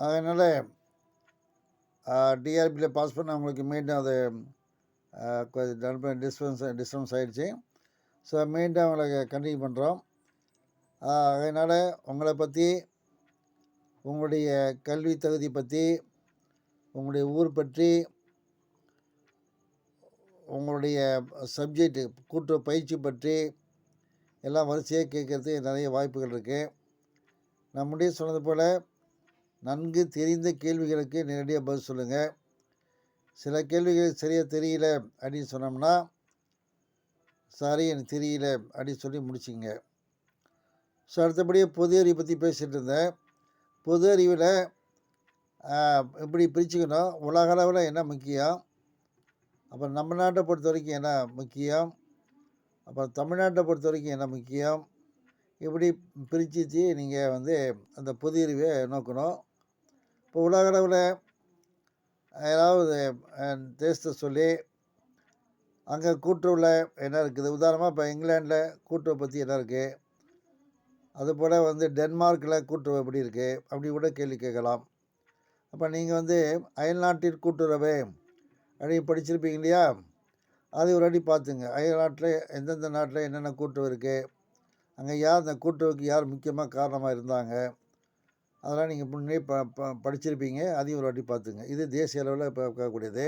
அதனால் டிஆர்பியில் பாஸ் பண்ணவங்களுக்கு மீண்டும் அது கொஞ்சம் டிஸ்டன்ஸ் ஆகிடுச்சு. ஸோ மீண்டும் அவங்களை கண்டினியூ பண்ணுறோம். அதனால் உங்களை பற்றி, உங்களுடைய கல்வி தகுதி பற்றி, உங்களுடைய ஊர் பற்றி, உங்களுடைய சப்ஜெக்டு கூட்டுறவு பயிற்சி பற்றி எல்லாம் வரிசையாக கேட்குறதுக்கு நிறைய வாய்ப்புகள் இருக்குது. நான் முன்னாடியே சொன்னது போல் நன்கு தெரிந்த கேள்விகளுக்கு நேரடியாக பதில் சொல்லுங்கள். சில கேள்விகள் சரியாக தெரியல அப்படின்னு சொன்னோம்னா, சாரி எனக்கு தெரியல அப்படின்னு சொல்லி முடிச்சிங்க. ஸோ அடுத்தபடியாக பொது அறிவை பற்றி பேசிகிட்டு இருந்தேன். பொது அறிவில் எப்படி பிரிச்சுக்கணும், உலக அளவில் என்ன முக்கியம், அப்புறம் நம்ம நாட்டை பொறுத்த வரைக்கும் என்ன முக்கியம், அப்புறம் தமிழ்நாட்டை பொறுத்த வரைக்கும் என்ன முக்கியம், இப்படி பிரித்து நீங்கள் அந்த பொது அறிவை நோக்கணும். இப்போ உலக அளவில் ஏதாவது தேசத்தை சொல்லி அங்கே கூட்டுறவில் என்ன இருக்குது, உதாரணமாக இப்போ இங்கிலாண்டில் கூட்டுறவை பற்றி என்ன இருக்குது, அதுபோல் டென்மார்க்கில் கூட்டுறவு எப்படி இருக்குது, அப்படி கூட கேள்வி கேட்கலாம். அப்போ நீங்கள் அயல்நாட்டில் கூட்டுறவு அப்படின்னு படிச்சிருப்பீங்க இல்லையா, அதை ஒரு அடி பார்த்துங்க. அயல் நாட்டில் எந்தெந்த நாட்டில் என்னென்ன கூட்டுறவு இருக்குது, அங்கே யார் அந்த கூட்டுறவுக்கு யார் முக்கியமாக காரணமாக இருந்தாங்க, அதெல்லாம் நீங்கள் முன்னே படிச்சிருப்பீங்க. அதையும் ஒரு வாட்டி பார்த்துங்க. இது தேசிய அளவில் இப்போ பார்க்கக்கூடியது.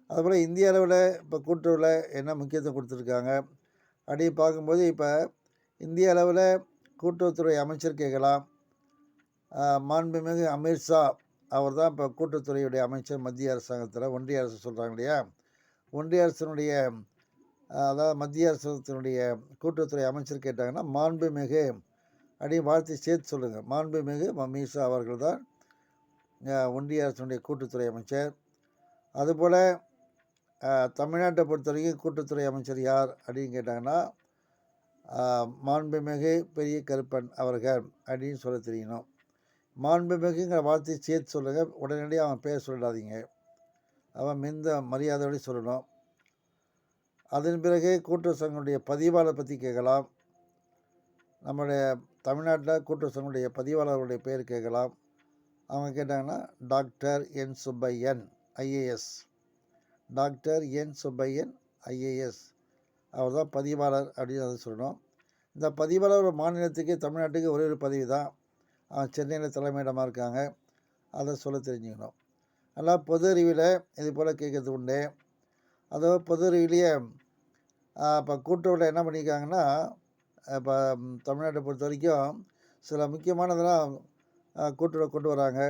அதுபோல் இந்திய அளவில் இப்போ கூட்டுறவில் என்ன முக்கியத்துவம் கொடுத்துருக்காங்க அப்படின்னு பார்க்கும்போது, இப்போ இந்திய அளவில் கூட்டுறவுத்துறை அமைச்சர் கேட்கலாம். மாண்புமிகு அமித்ஷா அவர் தான் இப்போ கூட்டுறவுத்துறையுடைய அமைச்சர் மத்திய அரசாங்கத்தில். ஒன்றிய அரசு சொல்கிறாங்க இல்லையா, ஒன்றிய அரசினுடைய அதாவது மத்திய அரசாங்கத்தினுடைய கூட்டுறவுத்துறை அமைச்சர் கேட்டாங்கன்னா மாண்புமிகு அப்படின்னு வாழ்த்து சேர்த்து சொல்லுங்கள். மாண்புமிகு அமித்ஷா அவர்கள் தான் ஒன்றிய அரசினுடைய கூட்டுத்துறை அமைச்சர். அதுபோல் தமிழ்நாட்டை பொறுத்த வரைக்கும் கூட்டுத்துறை அமைச்சர் யார் அப்படின்னு கேட்டாங்கன்னா மாண்புமிகு பெரிய கருப்பன் அவர்கள் அப்படின்னு சொல்ல தெரியணும். மாண்புமிகுங்கிற வார்த்தையை சேர்த்து சொல்லுங்கள். உடனடியாக அவன் பேர் சொல்லிடாதீங்க. அவன் மிந்த மரியாதையோடு சொல்லணும். அதன் பிறகு கூட்டுறவு சங்கங்களுடைய பதிவாளர் பற்றி கேட்கலாம். நம்மளுடைய தமிழ்நாட்டில் கூட்டுறவு சங்கங்களுடைய பதிவாளர்களுடைய பேர் கேட்கலாம். அவங்க கேட்டாங்கன்னா டாக்டர் என் சுப்பையன் ஐஏஎஸ், டாக்டர் என் சுப்பையன் ஐஏஎஸ் அவர் தான் பதிவாளர் அப்படின்னு அதை சொல்லணும். இந்த பதிவாளர் ஒரு மாநிலத்துக்கு தமிழ்நாட்டுக்கு ஒரே ஒரு பதவி தான். அவன் சென்னையில் தலைமையிடமாக இருக்காங்க. அதை சொல்ல தெரிஞ்சுக்கணும். அதனால் பொது அறிவில் இது போல் கேட்கறது உண்டு. அதாவது பொது அறிவிலேயே இப்போ கூட்டுறவில் என்ன பண்ணியிருக்காங்கன்னா, இப்போ தமிழ்நாட்டை பொறுத்த வரைக்கும் சில முக்கியமானதெல்லாம் கூட்டுறவு கொண்டு வராங்க.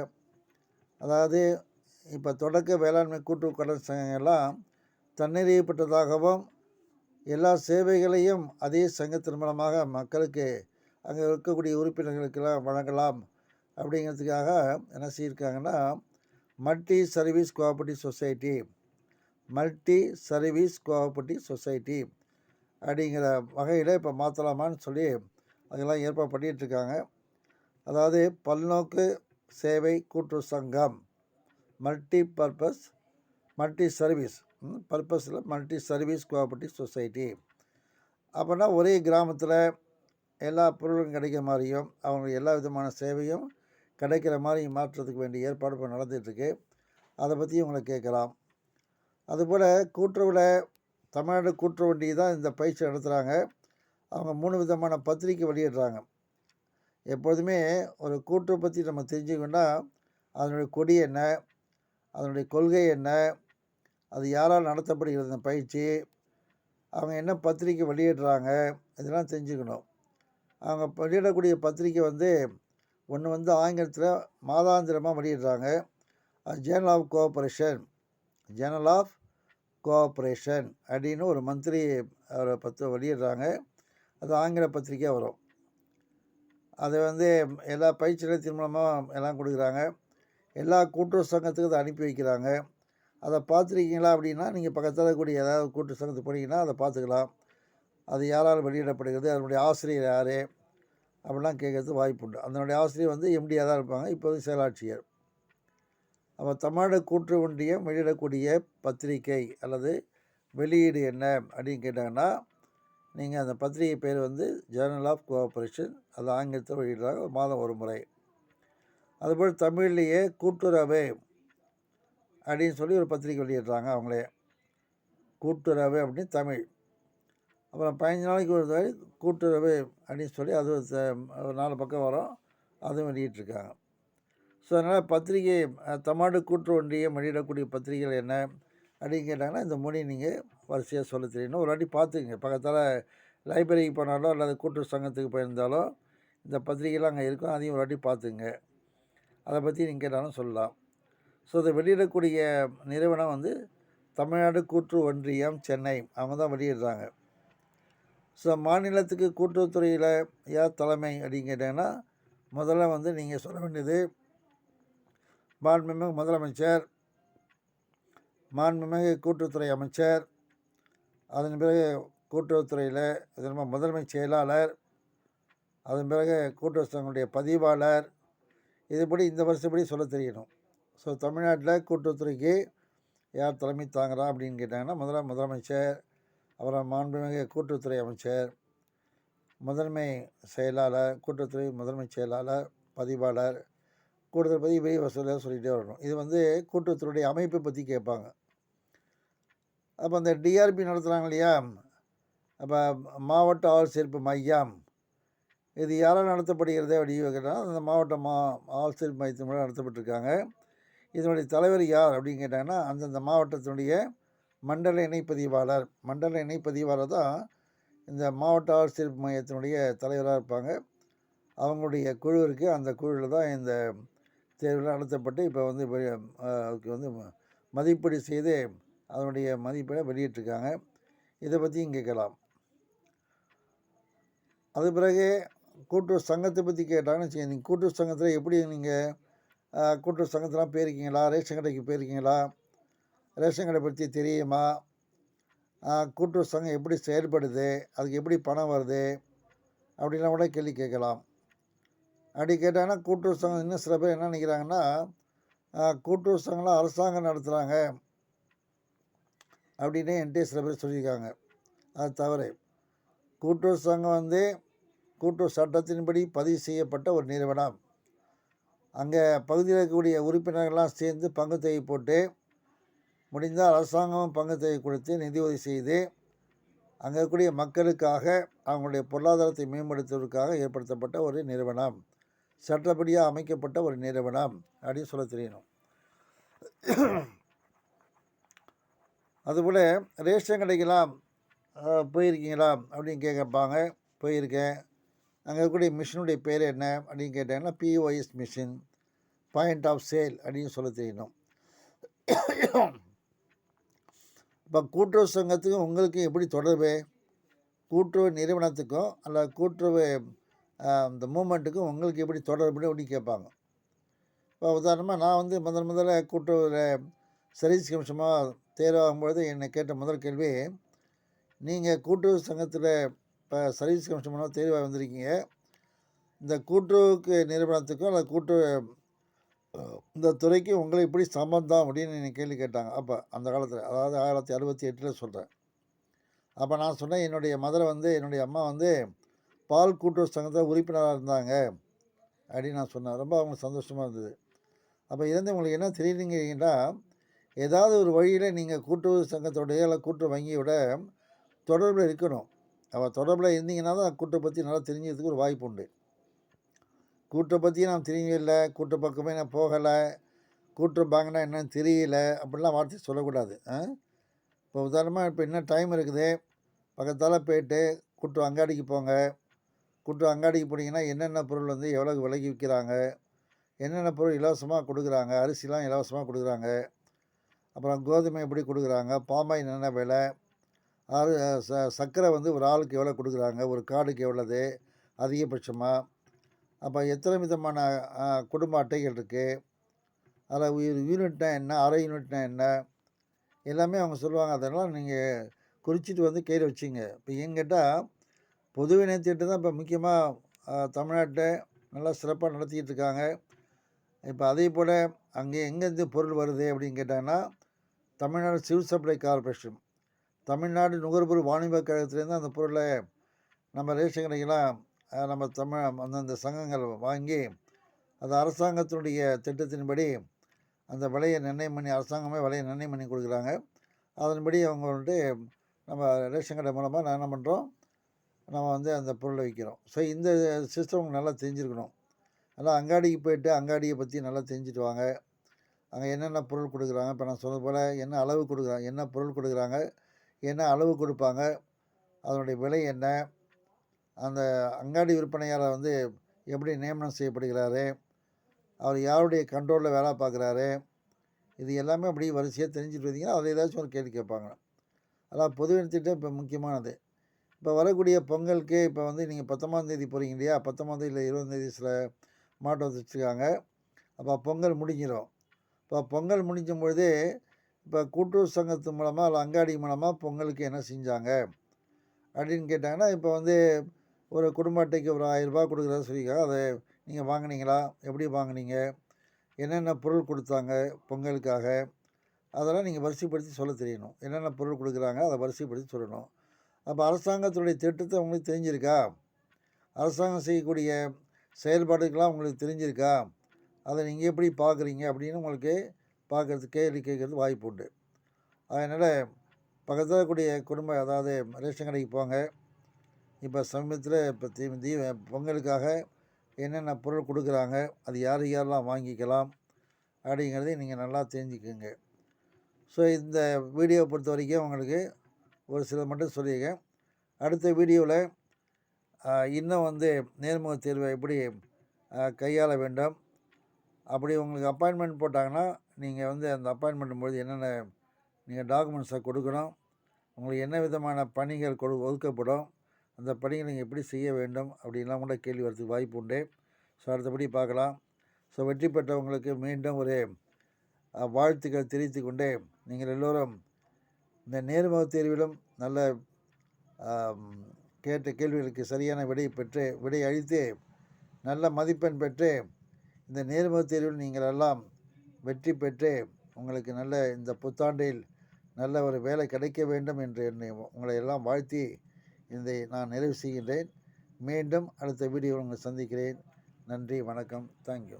அதாவது இப்போ தொடக்க வேளாண்மை கூட்டுறவு கடன் சங்கங்கள்லாம் தன்னிறைவுப்பட்டதாகவும் எல்லா சேவைகளையும் அதே சங்கத்தின் மூலமாக மக்களுக்கு அங்கே இருக்கக்கூடிய உறுப்பினர்களுக்கெல்லாம் வழங்கலாம் அப்படிங்கிறதுக்காக என்ன செய்யிருக்காங்கன்னா multi service cooperative society, multi service cooperative society அப்படிங்கிற வகையில் இப்போ மாற்றலாமான்னு சொல்லி அதெல்லாம் ஏற்பாடு பண்ணிகிட்ருக்காங்க. அதாவது பல்நோக்கு சேவை கூட்டுறவு சங்கம், மல்டி பர்பஸ் மல்டி சர்வீஸ் பர்பஸில் மல்டி சர்வீஸ் கோஆபரேட்டிவ் சொசைட்டி. அப்படின்னா ஒரே கிராமத்தில் எல்லா பொருளும் கிடைக்கிற மாதிரியும் அவங்களுக்கு எல்லா விதமான சேவையும் கிடைக்கிற மாதிரி மாற்றுறதுக்கு வேண்டிய ஏற்பாடு இப்போ நடந்துகிட்ருக்கு. அதை பற்றி உங்களை கேட்கலாம். அதுபோல் கூட்டுறவில் தமிழ்நாடு கூட்டுறவு வண்டி தான் இந்த பயிற்சி நடத்துகிறாங்க. அவங்க 3 விதமான பத்திரிக்கை வெளியிடுறாங்க. எப்பொழுதுமே ஒரு கூட்டுறவு பற்றி நம்ம தெரிஞ்சுக்கணுன்னா அதனுடைய கொடி என்ன, அதனுடைய கொள்கை என்ன, அது யாரால் நடத்தப்படுகிறது இந்த பயிற்சி, அவங்க என்ன பத்திரிக்கை வெளியிடுறாங்க, இதெல்லாம் தெரிஞ்சுக்கணும். அவங்க வெளியிடக்கூடிய பத்திரிக்கை ஒன்று ஆங்கிலத்தில் மாதாந்திரமாக வெளியிடுறாங்க. அது Journal of Cooperation, Journal of Cooperation அப்படின்னு ஒரு மந்த்லி அவரை வெளியிடுறாங்க. அது ஆங்கில பத்திரிக்கையாக வரும். அது எல்லா பயிற்சி நிலையத்தின் மூலமாக எல்லாம் கொடுக்குறாங்க. எல்லா கூட்டுறவு சங்கத்துக்கும் அதை அனுப்பி வைக்கிறாங்க. அதை பார்த்துருக்கீங்களா அப்படின்னா நீங்கள் பக்கத்தில் இருக்கக்கூடிய ஏதாவது கூட்டுறவு சங்கத்துக்கு போனீங்கன்னா அதை பார்த்துக்கலாம். அது யாரால் வெளியிடப்படுகிறது, அதனுடைய ஆசிரியர் யார் அப்படிலாம் கேட்கறதுக்கு வாய்ப்பு உண்டு. அதனுடைய ஆசிரியர் எம்டியாக தான் இருப்பாங்க, இப்போது செயலாட்சியர். அப்போ தமிழ்நாடு கூட்டுறவு ஒன்றியம் வெளியிடக்கூடிய பத்திரிகை அல்லது வெளியீடு என்ன அப்படின்னு கேட்டாங்கன்னா நீங்கள் அந்த பத்திரிகை பேர் ஜேர்னல் ஆஃப் கோஆப்ரேஷன், அது ஆங்கிலத்தில் வெளியிடுறாங்க, மாதம் ஒரு முறை. அதுபோல் தமிழ்லேயே கூட்டுறவு அப்படின்னு சொல்லி ஒரு பத்திரிக்கை வெளியிடுறாங்க அவங்களே. கூட்டுறவு அப்படின்னு தமிழ். அப்புறம் 15 நாளைக்கு ஒரு தடவை கூட்டுறவு அப்படின்னு சொல்லி அது ஒரு 4 பக்கம் வரும். அதுவும் வெளியிட்டிருக்காங்க. ஸோ அதனால் பத்திரிகை தமிழ்நாடு கூட்டு ஒன்றியம் வெளியிடக்கூடிய பத்திரிகைகள் என்ன அப்படின்னு கேட்டாங்கன்னா, இந்த மொழி நீங்கள் வரிசையாக சொல்ல தெரியணும். ஒரு வாட்டி பார்த்துக்குங்க. பக்கத்தால் லைப்ரரிக்கு போனாலோ அல்லது கூட்டுறவு சங்கத்துக்கு போயிருந்தாலோ இந்த பத்திரிகைலாம் அங்கே இருக்கும். அதையும் ஒரு வாட்டி பார்த்துங்க. அதை பற்றி நீங்கள் கேட்டாலும் சொல்லலாம். ஸோ இதை வெளியிடக்கூடிய நிறுவனம் வந்து தமிழ்நாடு கூட்டு ஒன்றியம் சென்னை. அவங்க தான் வெளியிடுறாங்க. ஸோ மாநிலத்துக்கு கூட்டுறவுத்துறையில் யார் தலைமை அப்படின்னு கேட்டிங்கன்னா, முதல்ல வந்து நீங்கள் சொல்ல வேண்டியது மாண்புமிகு முதலமைச்சர், மாண்புமிகு கூட்டுறவுத்துறை அமைச்சர், அதன் பிறகு கூட்டுறவுத்துறையில் இதன் முதன்மை செயலாளர், அதன் பிறகு கூட்டுறவு சங்கங்களுடைய பதிவாளர், இதுபடி இந்த வருஷப்படி சொல்ல தெரியணும். ஸோ தமிழ்நாட்டில் கூட்டுறவுத்துறைக்கு யார் தலைமை தாங்குறா அப்படின்னு கேட்டாங்கன்னா, முதலமைச்சர், அப்புறம் மாண்புமிகு கூட்டுறவுத்துறை அமைச்சர், முதன்மை செயலாளர், கூட்டுறவுத்துறை முதன்மை செயலாளர், பதிவாளர், கூடுதல் பற்றி வெளியே வசூலாக சொல்லிகிட்டே வரணும். இது வந்து கூட்டுறவுத்துறையுடைய அமைப்பை பற்றி கேட்பாங்க. அப்போ அந்த டிஆர்பி நடத்துகிறாங்க இல்லையா, அப்போ மாவட்ட ஆள் சேர்ப்பு மையம், இது யாரால் நடத்தப்படுகிறது அப்படின்னு கேட்டால் அந்த மாவட்ட ஆள் சேர்ப்பு மையத்தின் மூலம் நடத்தப்பட்டிருக்காங்க. இதனுடைய தலைவர் யார் அப்படின்னு கேட்டாங்கன்னா, அந்தந்த மாவட்டத்தினுடைய மண்டல இணைப்பதிவாளர். மண்டல இணைப்பதிவாளர் தான் இந்த மாவட்ட ஆள் சேர்ப்பு மையத்தினுடைய தலைவராக இருப்பாங்க. அவங்களுடைய குழு இருக்குது. அந்த குழுவில் தான் இந்த தேர்வில் நடத்தப்பட்டு இப்போ வந்து அதுக்கு வந்து மதிப்பீடு செய்து அதனுடைய மதிப்பீடை வெளியிட்டிருக்காங்க. இதை பற்றியும் கேட்கலாம். அது பிறகு கூட்டுறவு சங்கத்தை பற்றி கேட்டாங்கன்னு வச்சுக்கோங்க. நீங்கள் கூட்டுறவு சங்கத்தில் எப்படி நீங்கள் கூட்டுறவு சங்கத்தெலாம் போயிருக்கீங்களா? ரேஷன் கடைக்கு போயிருக்கீங்களா? ரேஷன் கடை பற்றி தெரியுமா? கூட்டுறவு சங்கம் எப்படி செயல்படுது, அதுக்கு எப்படி பணம் வருது அப்படின்லாம் கூட கேள்வி கேட்கலாம். அப்படி கேட்டாங்கன்னா கூட்டுறவு சங்கம் இன்னும் சில பேர் என்ன நினைக்கிறாங்கன்னா, கூட்டுறவு சங்கம்லாம் அரசாங்கம் நடத்துகிறாங்க அப்படின்னு என்கிட்ட சில பேர் சொல்லியிருக்காங்க. அது தவறு. கூட்டுறவு சங்கம் வந்து கூட்டுறவு சட்டத்தின்படி பதிவு செய்யப்பட்ட ஒரு நிறுவனம். அங்கே பகுதியில் இருக்கக்கூடிய உறுப்பினர்கள்லாம் சேர்ந்து பங்கு தொகை போட்டு, முடிந்தால் அரசாங்கமும் பங்கு தொகை கொடுத்து நிதி உதவி செய்து அங்கே இருக்கக்கூடிய மக்களுக்காக அவங்களுடைய பொருளாதாரத்தை மேம்படுத்துவதற்காக ஏற்படுத்தப்பட்ட ஒரு நிறுவனம், சட்டப்படியாக அமைக்கப்பட்ட ஒரு நிறுவனம் அப்படின்னு சொல்ல தெரியணும். அதுபோல் ரேஷன் கடைக்கெல்லாம் போயிருக்கீங்களா அப்படின்னு கேட்பாங்க. போயிருக்கேன். அங்கே இருக்கக்கூடிய மிஷினுடைய பேர் என்ன அப்படின்னு கேட்டாங்கன்னா, POS machine, point of sale அப்படின்னு சொல்ல தெரியணும். இப்போ கூட்டுறவு சங்கத்துக்கும் உங்களுக்கும் எப்படி தொடர்பு? கூட்டுறவு நிறுவனத்துக்கும் அல்ல கூட்டுறவு இந்த மூமெண்ட்டுக்கும் உங்களுக்கு எப்படி தொடர்புன்னு அப்படின்னு கேட்பாங்க. இப்போ உதாரணமாக நான் வந்து முதல்ல கூட்டுறவு சர்வீஸ் கமிஷனாக தேர்வாகும்பொழுது என்னை கேட்ட முதல் கேள்வி, நீங்கள் கூட்டுறவு சங்கத்தில் இப்போ சர்வீஸ் கமிஷனாக தேர்வாக வந்திருக்கீங்க, இந்த கூட்டுறவுக்கு நிறுவனத்துக்கும் அல்லது கூட்டுறவு இந்த துறைக்கு உங்களுக்கு எப்படி சம்பந்தம் அப்படின்னு என்னை கேள்வி கேட்டாங்க. அப்போ அந்த காலத்தில், அதாவது 1968 சொல்கிறேன். அப்போ நான் சொன்னேன், என்னுடைய அம்மா வந்து பால் கூட்டுறவு சங்கத்தில் உறுப்பினராக இருந்தாங்க அப்படின்னு நான் சொன்னேன். ரொம்ப அவங்களுக்கு சந்தோஷமாக இருந்தது. அப்போ இருந்து உங்களுக்கு என்ன தெரியுதுங்கன்னா, ஏதாவது ஒரு வழியில் நீங்கள் கூட்டுறவு சங்கத்தோடைய இல்லை கூட்டுறவு வங்கியோட தொடர்பில் இருக்கணும். அப்போ தொடர்பில் இருந்தீங்கன்னா தான் கூட்டுறவு பற்றி நல்லா தெரிஞ்சதுக்கு ஒரு வாய்ப்பு உண்டு. கூட்டுறவை பற்றியும் நான் தெரியவில்லை, கூட்டுறவு பக்கமே நான் போகலை, கூட்டுறவு பேங்க்னா என்னன்னு தெரியல அப்படிலாம் வார்த்தை சொல்லக்கூடாது. இப்போ உதாரணமாக இப்போ இன்னும் டைம் இருக்குது, பக்கத்தால் போய்ட்டு கூட்டுறவு அங்காடிக்கு போங்க. கூட்டுறவு அங்காடிக்கு போனீங்கன்னா என்னென்ன பொருள் வந்து எவ்வளோ விலைக்கு விற்கிறாங்க, என்னென்ன பொருள் இலவசமாக கொடுக்குறாங்க, அரிசிலாம் இலவசமாக கொடுக்குறாங்க, அப்புறம் கோதுமை எப்படி கொடுக்குறாங்க, பாமாயில் என்ன விலை, சர்க்கரை வந்து ஒரு ஆளுக்கு எவ்வளோ கொடுக்குறாங்க, ஒரு கார்டுக்கு எவ்வளோது அதிகபட்சமாக, அப்போ எத்தனை விதமான குடும்ப அட்டைகள் இருக்குது, அதில் யூனிட்னா என்ன, அரை யூனிட்னா என்ன, எல்லாமே அவங்க சொல்லுவாங்க. அதெல்லாம் நீங்கள் குறிச்சிட்டு வந்து கையில் வச்சுங்க. இப்போ ஏன்னு கேட்டால் பொது விநியோக திட்டம் தான் இப்போ முக்கியமாக தமிழ்நாட்டில் நல்லா சிறப்பாக நடத்திக்கிட்டு இருக்காங்க. இப்போ அதே போல் அங்கே எங்கேருந்து பொருள் வருது அப்படின்னு கேட்டாங்கன்னா, Tamil Nadu civil supply corporation, Tamil Nadu நுகர்பொருள் வாணிப கழகத்துலேருந்து அந்த பொருளை நம்ம ரேஷன் கடைக்கெல்லாம் நம்ம அந்தந்த சங்கங்கள் வாங்கி அது அரசாங்கத்தினுடைய திட்டத்தின்படி அந்த விலையை நிர்ணயம் பண்ணி அரசாங்கமே விலையை நிர்ணயம் பண்ணி கொடுக்குறாங்க. அதன்படி அவங்க வந்துட்டு நம்ம ரேஷன் கடை மூலமாக நான் என்ன பண்ணுறோம், நம்ம வந்து அந்த பொருளை விற்கிறோம். ஸோ இந்த சிஸ்டம் உங்களுக்கு நல்லா தெரிஞ்சிருக்கணும். அதனால் அங்காடிக்கு போயிட்டு அங்காடியை பற்றி நல்லா தெரிஞ்சுட்டு வாங்க. அங்கே என்னென்ன பொருள் கொடுக்குறாங்க, இப்போ நான் சொன்னது போல் என்ன அளவு கொடுக்குறாங்க, என்ன பொருள் கொடுக்குறாங்க, என்ன அளவு கொடுப்பாங்க, அதனுடைய விலை என்ன, அந்த அங்காடி விற்பனையாளர் வந்து எப்படி நியமனம் செய்யப்படுகிறாரு, அவர் யாருடைய கண்ட்ரோலில் வேலை பார்க்குறாரு, இது எல்லாமே அப்படி வரிசையாக தெரிஞ்சுட்டு வந்தீங்கன்னா அதில் ஏதாச்சும் ஒரு கேள்வி கேட்பாங்க. அதான் பொதுவின் திட்டம் இப்போ முக்கியமானது. இப்போ வரக்கூடிய பொங்கலுக்கு இப்போ வந்து நீங்கள் 19ஆம் தேதி போகிறீங்க இல்லையா, 19ஆம் இல்லை 20ஆம் சில மாவட்டம் வச்சுருக்காங்க. அப்போ பொங்கல் முடிஞ்சிடும். இப்போ பொங்கல் முடிஞ்சும் பொழுது இப்போ கூட்டுறவு சங்கத்து மூலமாக இல்லை அங்காடி மூலமாக பொங்கலுக்கு என்ன செஞ்சாங்க அப்படின்னு கேட்டாங்கன்னா, இப்போ வந்து ஒரு குடும்ப அட்டைக்கு ஒரு 1000 ரூபாய் கொடுக்குறதா சொல்லியிருக்காங்க. அதை நீங்கள் வாங்குனீங்களா? எப்படி வாங்குனீங்க? என்னென்ன பொருள் கொடுத்தாங்க பொங்கலுக்காக? அதெல்லாம் நீங்கள் வரிசைப்படுத்தி சொல்ல தெரியணும். என்னென்ன பொருள் கொடுக்குறாங்க அதை வரிசைப்படுத்தி சொல்லணும். அப்போ அரசாங்கத்துடைய திட்டத்தை உங்களுக்கு தெரிஞ்சிருக்கா? அரசாங்கம் செய்யக்கூடிய செயல்பாடுகள்லாம் உங்களுக்கு தெரிஞ்சிருக்கா? அதை நீங்கள் எப்படி பார்க்குறீங்க அப்படின்னு உங்களுக்கு பார்க்குறதுக்கு கேள்வி கேட்குறது வாய்ப்பு உண்டு. அதனால் பக்கத்தில் இருக்கக்கூடிய குடும்ப அதாவது ரேஷன் கடைக்கு போங்க. இப்போ சமீபத்தில் இப்போ பொங்கலுக்காக என்னென்ன பொருள் கொடுக்குறாங்க, அது யார் யாரெல்லாம் வாங்கிக்கலாம் அப்படிங்கிறதையும் நீங்கள் நல்லா தெரிஞ்சுக்குங்க. ஸோ இந்த வீடியோவை பொறுத்த வரைக்கும் உங்களுக்கு ஒரு சில மட்டும் சொல்லியிருக்கேன். அடுத்த வீடியோவில் இன்னும் வந்து நேர்முக தேர்வை எப்படி கையாள வேண்டும், அப்படி உங்களுக்கு அப்பாயின்மெண்ட் போட்டாங்கன்னா நீங்கள் வந்து அந்த அப்பாயின்மெண்ட் பொழுது என்னென்ன நீங்கள் டாக்குமெண்ட்ஸை கொடுக்கணும், உங்களுக்கு என்ன விதமான பணிகள் ஒதுக்கப்படும், அந்த பணிகளை நீங்கள் எப்படி செய்ய வேண்டும் அப்படின்லாம் கூட கேள்வி வரதுக்கு வாய்ப்பு உண்டு. ஸோ அடுத்தபடி பார்க்கலாம். ஸோ வெற்றி பெற்றவங்களுக்கு மீண்டும் ஒரு வாழ்த்துக்கள் தெரிவித்து கொண்டு, நீங்கள் எல்லோரும் இந்த நேர்முக தேர்விலும் நல்ல கேட்ட கேள்விகளுக்கு சரியான விடை அளித்து நல்ல மதிப்பெண் பெற்று இந்த நேர்முக தேர்வில் நீங்கள் எல்லாம் வெற்றி பெற்று உங்களுக்கு நல்ல இந்த புத்தாண்டில் நல்ல ஒரு வேலை கிடைக்க வேண்டும் என்று உங்களை எல்லாம் வாழ்த்தி இதை நான் நிறைவு செய்கின்றேன். மீண்டும் அடுத்த வீடியோவில் உங்களை சந்திக்கிறேன். நன்றி, வணக்கம், தேங்க்யூ.